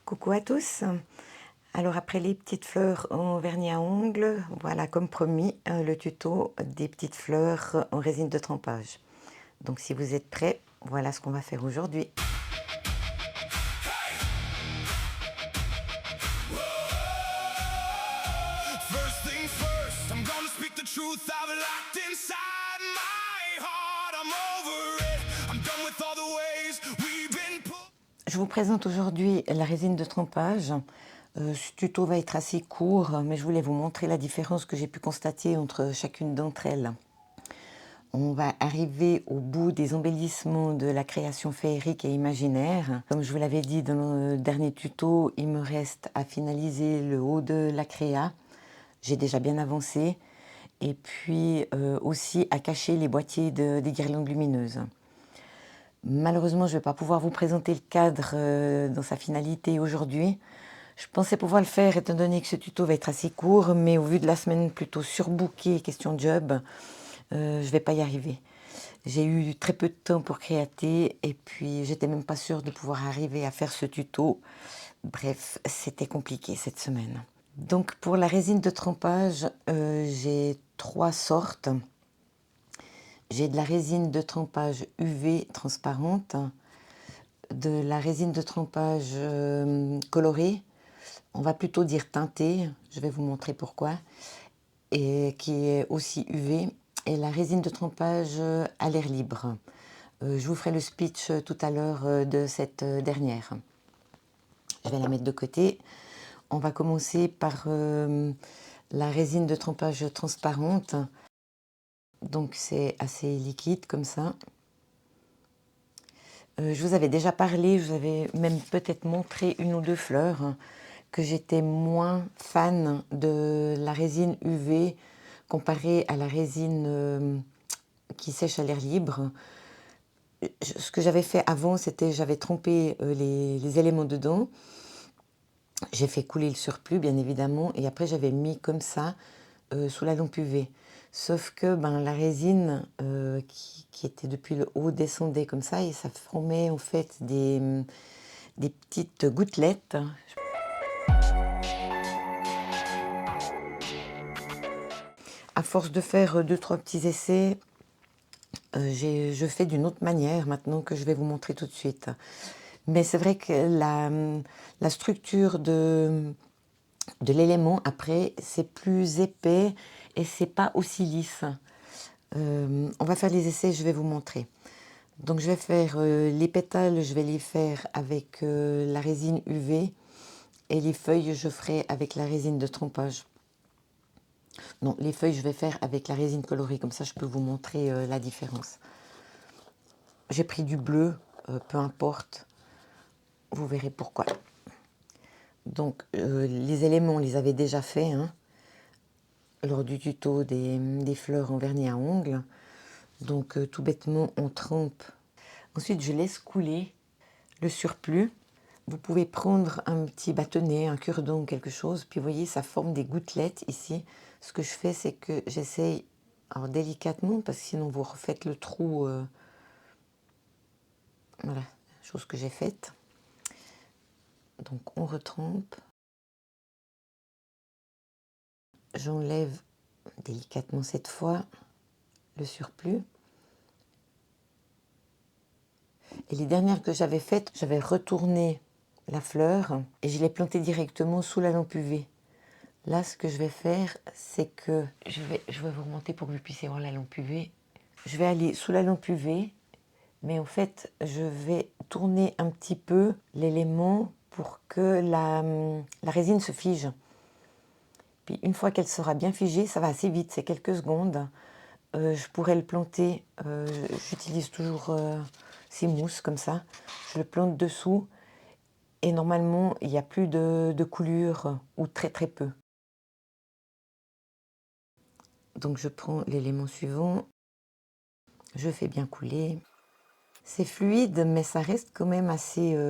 Coucou à tous. Alors après les petites fleurs en vernis à ongles, voilà comme promis le tuto des petites fleurs en résine de trempage. Donc si vous êtes prêts, voilà ce qu'on va faire aujourd'hui. Je vous présente aujourd'hui la résine de trempage. Ce tuto va être assez court, mais je voulais vous montrer la différence que j'ai pu constater entre chacune d'entre elles. On va arriver au bout des embellissements de la création féerique et imaginaire. Comme je vous l'avais dit dans le dernier tuto, il me reste à finaliser le haut de la créa. J'ai déjà bien avancé. Et puis aussi à cacher les boîtiers des guirlandes lumineuses. Malheureusement, je ne vais pas pouvoir vous présenter le cadre dans sa finalité aujourd'hui. Je pensais pouvoir le faire étant donné que ce tuto va être assez court, mais au vu de la semaine plutôt surbookée question job, je ne vais pas y arriver. J'ai eu très peu de temps pour créater et puis j'étais même pas sûre de pouvoir arriver à faire ce tuto. Bref, c'était compliqué cette semaine. Donc pour la résine de trempage, j'ai 3 sortes. J'ai de la résine de trempage UV transparente, de la résine de trempage colorée, on va plutôt dire teintée, je vais vous montrer pourquoi, et qui est aussi UV, et la résine de trempage à l'air libre. Je vous ferai le speech tout à l'heure de cette dernière. Je vais la mettre de côté. On va commencer par la résine de trempage transparente. Donc c'est assez liquide comme ça. Je vous avais déjà parlé, je vous avais même peut-être montré une ou deux fleurs, que j'étais moins fan de la résine UV comparée à la résine qui sèche à l'air libre. Ce que j'avais fait avant, c'était j'avais trempé les éléments dedans. J'ai fait couler le surplus, bien évidemment, et après j'avais mis comme ça sous la lampe UV. Sauf que la résine qui était depuis le haut descendait comme ça et ça formait en fait des petites gouttelettes. À force de faire 2-3 petits essais, je fais d'une autre manière maintenant que je vais vous montrer tout de suite. Mais c'est vrai que la structure de l'élément après c'est plus épais et c'est pas aussi lisse. On va faire les essais, je vais vous montrer. Donc je vais faire les pétales, je vais les faire avec la résine UV et les feuilles je ferai avec la résine de trempage. Non, les feuilles je vais faire avec la résine colorée, comme ça je peux vous montrer la différence. J'ai pris du bleu, peu importe, vous verrez pourquoi. Donc les éléments on les avait déjà faits lors du tuto des fleurs en vernis à ongles. Donc tout bêtement on trempe. Ensuite je laisse couler le surplus. Vous pouvez prendre un petit bâtonnet, un cure-dent, quelque chose, puis vous voyez ça forme des gouttelettes ici. Ce que je fais c'est que j'essaye, alors délicatement parce que sinon vous refaites le trou, voilà, chose que j'ai faite. Donc on retrempe. J'enlève délicatement cette fois le surplus. Et les dernières que j'avais faites, j'avais retourné la fleur et je l'ai plantée directement sous la lampe UV. Là, ce que je vais faire, c'est que je vais vous remonter pour que vous puissiez voir la lampe UV. Je vais aller sous la lampe UV, mais en fait, je vais tourner un petit peu l'élément pour que la résine se fige. Puis une fois qu'elle sera bien figée, ça va assez vite, c'est quelques secondes. Je pourrais le planter, j'utilise toujours ces mousses comme ça. Je le plante dessous et normalement, il n'y a plus de coulure ou très très peu. Donc je prends l'élément suivant, je fais bien couler. C'est fluide, mais ça reste quand même assez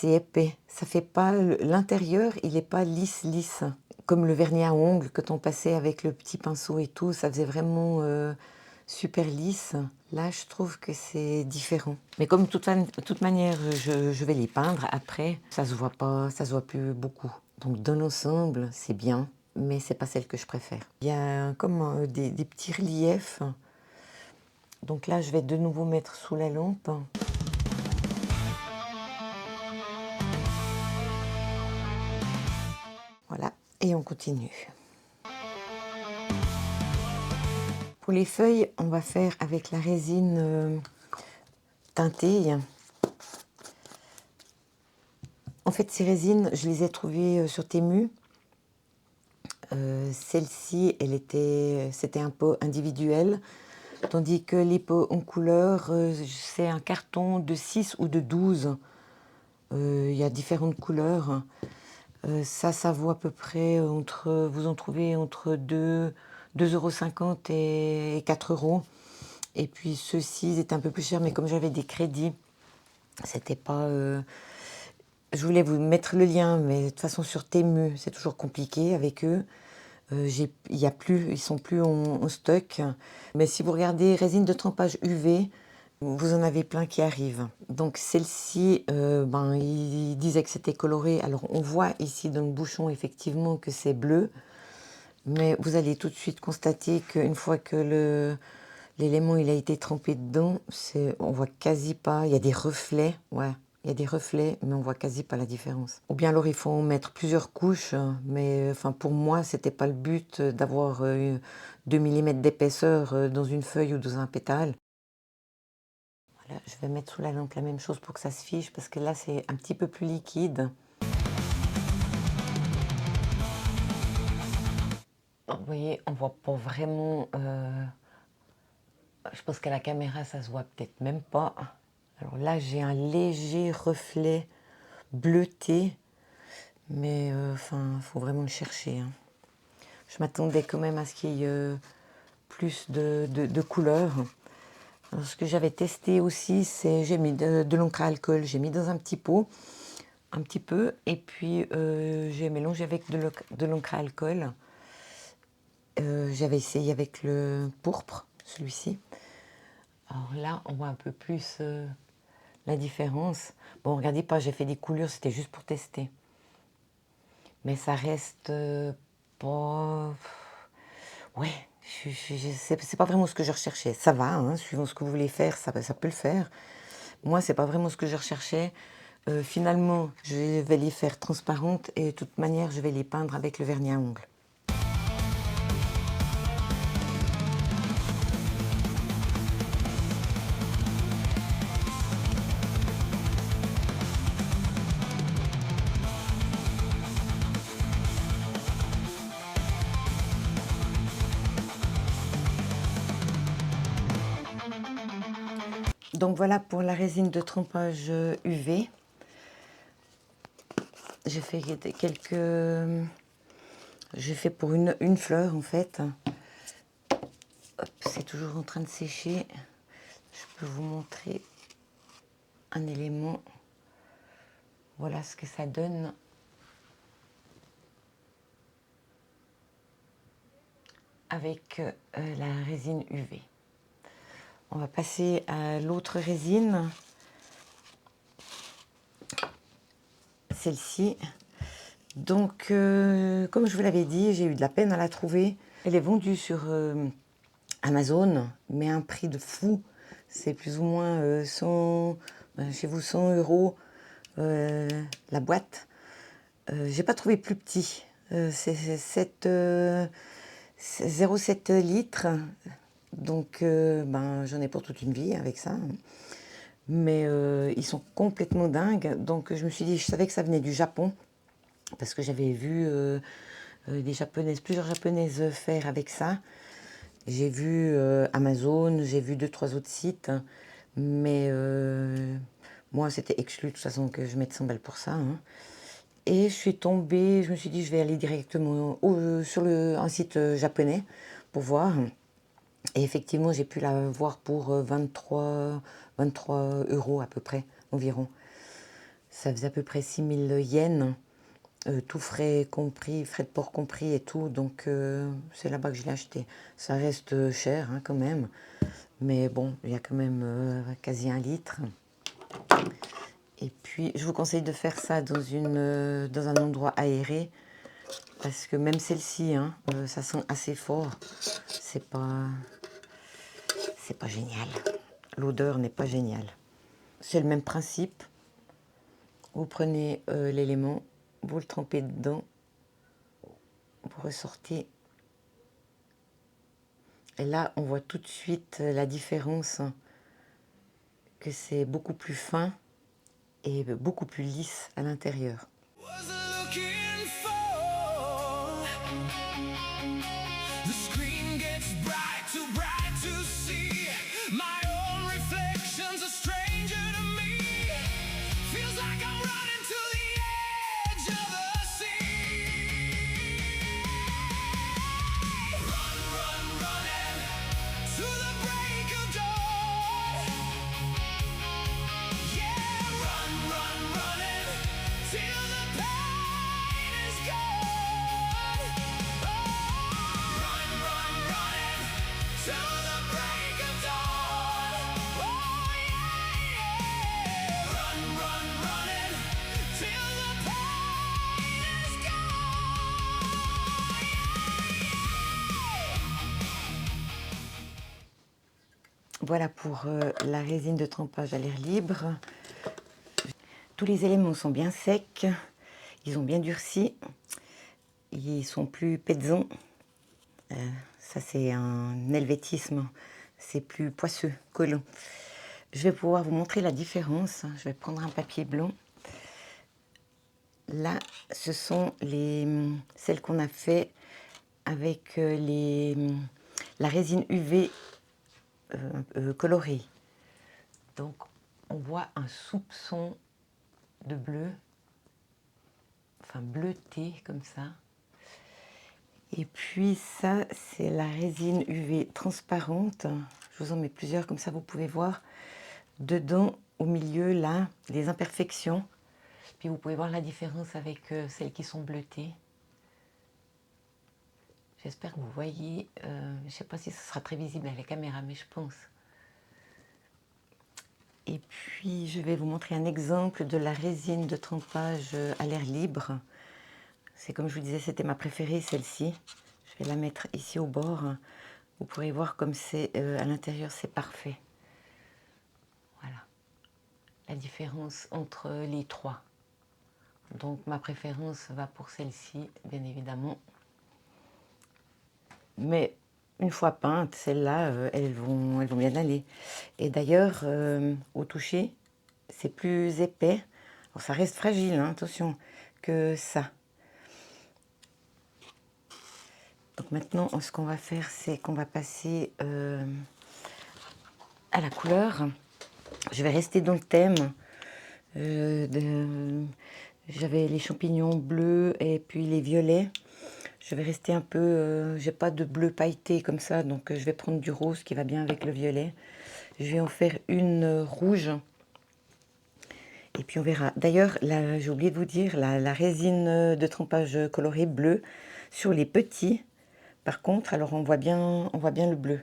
épais. Ça fait pas l'intérieur, il n'est pas lisse, comme le vernis à ongles que on passait avec le petit pinceau et tout. Ça faisait vraiment super lisse. Là, je trouve que c'est différent. Mais comme toute manière, je vais les peindre après, ça se voit pas, ça se voit plus beaucoup. Donc dans l'ensemble, c'est bien, mais c'est pas celle que je préfère. Il y a comme des petits reliefs. Donc là, je vais de nouveau mettre sous la lampe. Voilà, et on continue. Pour les feuilles, on va faire avec la résine teintée. En fait, ces résines, je les ai trouvées sur Temu. Celle-ci, c'était un pot individuel, tandis que les pots en couleur, c'est un carton de 6 ou de 12. Il y a différentes couleurs. Ça vaut à peu près vous en trouvez entre 2,50 € et 4 €. Et puis ceux-ci étaient un peu plus chers, mais comme j'avais des crédits, c'était pas... Je voulais vous mettre le lien, mais de toute façon sur Temu, c'est toujours compliqué avec eux. Ils sont plus en stock. Mais si vous regardez résine de trempage UV, vous en avez plein qui arrivent. Donc celle-ci, ils disaient que c'était coloré. Alors on voit ici dans le bouchon effectivement que c'est bleu. Mais vous allez tout de suite constater qu'une fois que l'élément il a été trempé dedans, on voit quasi pas. Il y a des reflets, ouais. Il y a des reflets, mais on voit quasi pas la différence. Ou bien alors il faut en mettre plusieurs couches, mais enfin pour moi c'était pas le but d'avoir 2 mm d'épaisseur dans une feuille ou dans un pétale. Voilà, je vais mettre sous la lampe la même chose pour que ça se fiche, parce que là c'est un petit peu plus liquide. Vous voyez, on voit pas vraiment. Je pense qu'à la caméra ça se voit peut-être même pas. Alors là j'ai un léger reflet bleuté, mais enfin faut vraiment le chercher, hein. Je m'attendais quand même à ce qu'il y ait plus de couleurs. Alors, ce que j'avais testé aussi, c'est j'ai mis de l'encre à alcool, j'ai mis dans un petit pot, un petit peu, et puis j'ai mélangé avec de l'encre à alcool. J'avais essayé avec le pourpre, celui-ci. Alors là, on voit un peu plus la différence. Bon, regardez pas, j'ai fait des coulures, c'était juste pour tester. Mais ça reste pas... Ouais, c'est pas vraiment ce que je recherchais. Ça va, hein, suivant ce que vous voulez faire, ça peut le faire. Moi, c'est pas vraiment ce que je recherchais. Finalement, je vais les faire transparentes et de toute manière, je vais les peindre avec le vernis à ongles. Donc voilà pour la résine de trempage UV. J'ai fait j'ai fait pour une fleur en fait. C'est toujours en train de sécher. Je peux vous montrer un élément. Voilà ce que ça donne. Avec la résine UV. On va passer à l'autre résine. Celle-ci. Donc, comme je vous l'avais dit, j'ai eu de la peine à la trouver. Elle est vendue sur Amazon, mais à un prix de fou. C'est plus ou moins 100, chez vous 100 € la boîte. J'ai pas trouvé plus petit. C'est 0,7 litres. Donc, j'en ai pour toute une vie avec ça. Mais ils sont complètement dingues. Donc, je me suis dit, je savais que ça venait du Japon. Parce que j'avais vu plusieurs japonaises faire avec ça. J'ai vu Amazon, j'ai vu 2-3 autres sites. Mais moi, c'était exclu de toute façon que je mette 100 balles pour ça, hein. Et je suis tombée, je me suis dit, je vais aller directement sur un site japonais pour voir. Et effectivement, j'ai pu la voir pour 23 € à peu près, environ. Ça faisait à peu près 6000 yens, tout frais compris, frais de port compris et tout. Donc, c'est là-bas que je l'ai acheté. Ça reste cher, hein, quand même. Mais bon, il y a quand même quasi 1 litre. Et puis, je vous conseille de faire ça dans un endroit aéré. Parce que même celle-ci, hein, ça sent assez fort. C'est pas génial. L'odeur n'est pas géniale. C'est le même principe. Vous prenez l'élément, vous le trempez dedans, vous ressortez. Et là, on voit tout de suite la différence, que c'est beaucoup plus fin et beaucoup plus lisse à l'intérieur. Voilà pour la résine de trempage à l'air libre. Tous les éléments sont bien secs, ils ont bien durci, ils sont plus pesants. Ça c'est un helvétisme, c'est plus poisseux, collant. Je vais pouvoir vous montrer la différence. Je vais prendre un papier blanc. Là, ce sont celles qu'on a fait avec la résine UV colorée. Donc, on voit un soupçon de bleu, enfin bleuté comme ça. Et puis ça, c'est la résine UV transparente. Je vous en mets plusieurs, comme ça vous pouvez voir. Dedans, au milieu, là, les imperfections. Puis vous pouvez voir la différence avec celles qui sont bleutées. J'espère que vous voyez. Je ne sais pas si ce sera très visible à la caméra, mais je pense. Et puis, je vais vous montrer un exemple de la résine de trempage à l'air libre. C'est comme je vous disais, c'était ma préférée, celle-ci. Je vais la mettre ici au bord. Vous pourrez voir comme c'est à l'intérieur, c'est parfait. Voilà. La différence entre les trois. Donc, ma préférence va pour celle-ci, bien évidemment. Mais une fois peintes, celles-là, elles vont bien aller. Et d'ailleurs, au toucher, c'est plus épais. Alors, ça reste fragile, hein, attention, que ça. Donc maintenant, ce qu'on va faire, c'est qu'on va passer à la couleur. Je vais rester dans le thème. J'avais les champignons bleus et puis les violets. Je vais rester un peu, j'ai pas de bleu pailleté comme ça, donc je vais prendre du rose qui va bien avec le violet. Je vais en faire une rouge. Et puis on verra. D'ailleurs, j'ai oublié de vous dire, la résine de trempage colorée bleu sur les petits. Par contre, alors on voit bien le bleu.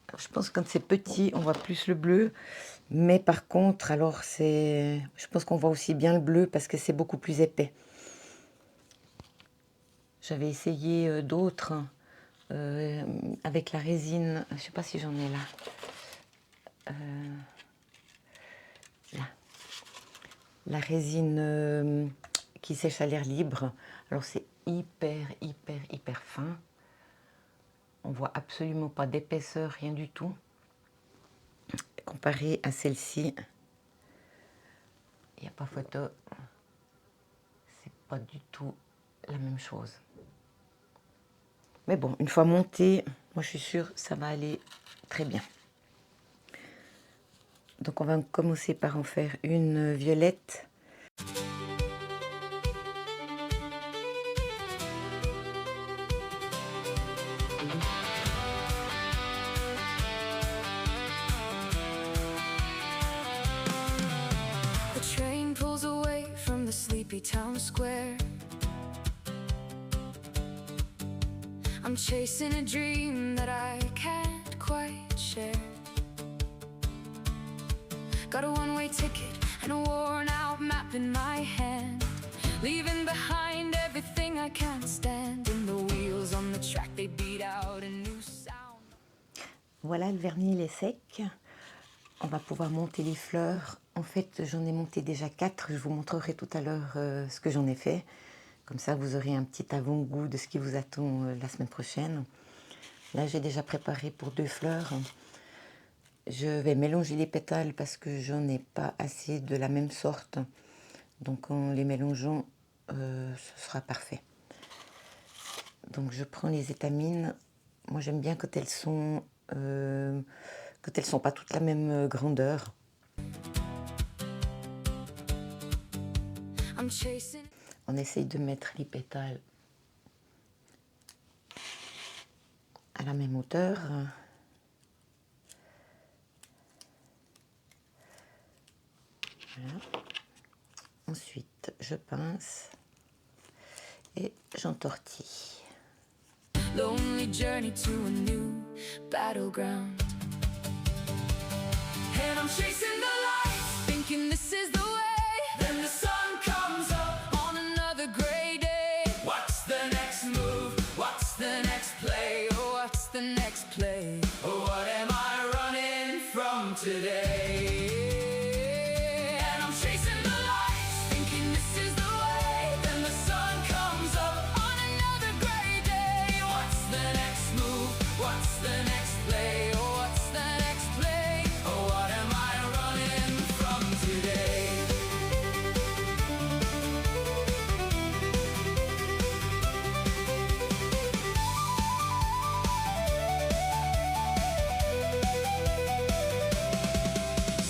Alors, je pense que quand c'est petit, on voit plus le bleu. Mais par contre, alors je pense qu'on voit aussi bien le bleu parce que c'est beaucoup plus épais. J'avais essayé d'autres avec la résine. Je ne sais pas si j'en ai là. Là. La résine qui sèche à l'air libre. Alors c'est hyper fin. On voit absolument pas d'épaisseur, rien du tout. Comparé à celle-ci, il n'y a pas photo. C'est pas du tout la même chose. Mais bon, une fois monté, moi je suis sûre que ça va aller très bien. Donc on va commencer par en faire une violette. sleepy town square. I'm chasing a dream that I can't quite share. Got a one-way ticket and a worn-out map in my hand, leaving behind everything I can't stand. And the wheels on the track, they beat out a new sound. Voilà, le vernis il est sec. On va pouvoir monter les fleurs. En fait, j'en ai monté déjà 4. Je vous montrerai tout à l'heure ce que j'en ai fait. Comme ça, vous aurez un petit avant-goût de ce qui vous attend la semaine prochaine. Là, j'ai déjà préparé pour 2 fleurs. Je vais mélanger les pétales parce que j'en ai pas assez de la même sorte. Donc en les mélangeant, ce sera parfait. Donc je prends les étamines. Moi j'aime bien quand elles sont pas toutes la même grandeur. On essaye de mettre les pétales à la même hauteur. Voilà. Ensuite, je pince et j'entortille. Lonely journey to a new battleground. And I'm chasing the lights, thinking this is the way. Then the sun comes up on another gray day. What's the next move? What's the next play? Oh, what's the next play? Oh, what am I running from today? And I'm chasing the lights, thinking this is the way. Then the sun comes up on another gray day. What's the next move? What's the next play? Oh, what's the next play? Oh, what am I running from today?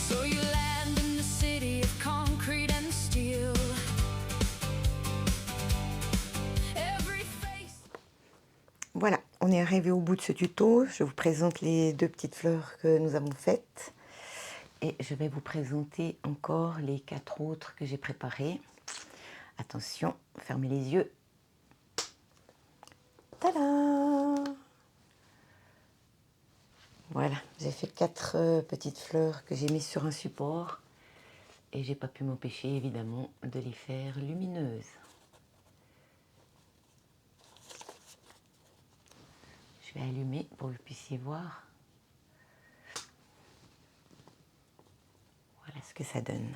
So you land in the city of concrete and steel. Every face. Voilà, on est arrivé au bout de ce tuto. Je vous présente les 2 petites fleurs que nous avons faites. Et je vais vous présenter encore les 4 autres que j'ai préparées. Attention, fermez les yeux. Tada! Voilà, j'ai fait 4 petites fleurs que j'ai mises sur un support. Et j'ai pas pu m'empêcher évidemment de les faire lumineuses. Je vais allumer pour que vous puissiez voir. Voilà ce que ça donne.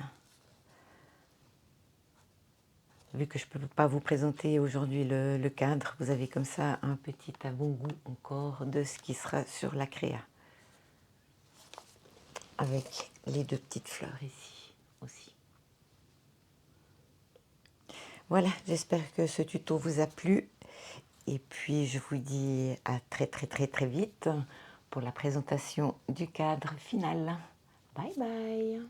Vu que je ne peux pas vous présenter aujourd'hui le cadre, vous avez comme ça un petit avant-goût encore de ce qui sera sur la créa. Avec les 2 petites fleurs ici aussi. Voilà, j'espère que ce tuto vous a plu. Et puis je vous dis à très vite pour la présentation du cadre final. Bye bye!